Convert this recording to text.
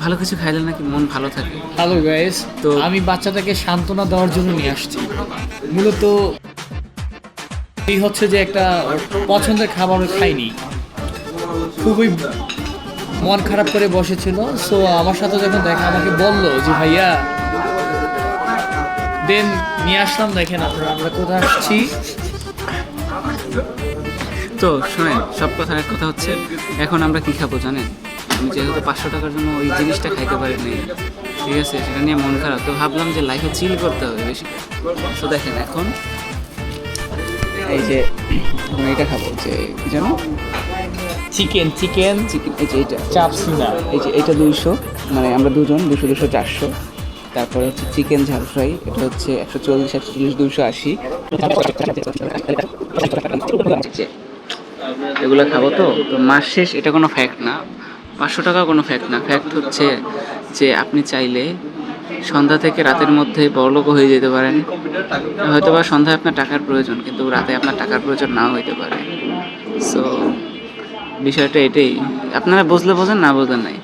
ভালো কিছু খাইলে নাকি মন ভালো থাকে। হ্যালো গাইস, তো তো আমি বাচ্চাটাকে সান্ত্বনা দেওয়ার জন্য নিয়ে আসছি। মূলত এই হচ্ছে যে একটা পছন্দের খাবার খাইনি, খুবই মন খারাপ করে বসেছিল। সো আমার সাথে যখন দেখা আমাকে বললো যে ভাইয়া দেন নিয়ে আসলাম। দেখেন আপনারা আমরা কোথায় আসছি। তো শোনেন, সব কথার এক কথা হচ্ছে, এখন আমরা কি খাবো জানেন? আমি যেহেতু 500 টাকার জন্য ওই জিনিসটা খাইতে পারিনি, ঠিক আছে, সেটা নিয়ে মন খারাপ, তো ভাবলাম যে লাইফে চিল করতে হবে বেশি। তো দেখেন এখন এই যে এখন এটা খাবো, যে কি জানো, চিকেন চিকেন চিকেন। এই যে এটা, চাপসিনা। এই যে এটা 200, মানে আমরা দুজন 200 200 400। তারপরে হচ্ছে চিকেন ঝাল ফ্রাই, এটা হচ্ছে 140 140 280। এগুলো খাবো। তো তো মাস শেষ, এটা কোনো ফ্যাক্ট না। 500 টাকা কোনো ফ্যাক্ট না। ফ্যাক্ট হচ্ছে যে আপনি চাইলে সন্ধ্যা থেকে রাতের মধ্যে বড়লোক হয়ে যেতে পারেন। হয়তো বা সন্ধ্যায় আপনার টাকার প্রয়োজন, কিন্তু রাতে আপনার টাকার প্রয়োজন নাও হইতে পারে। সো বিষয়টা এটাই, আপনারা বুঝলে বোঝেন, না বোঝেন নাই।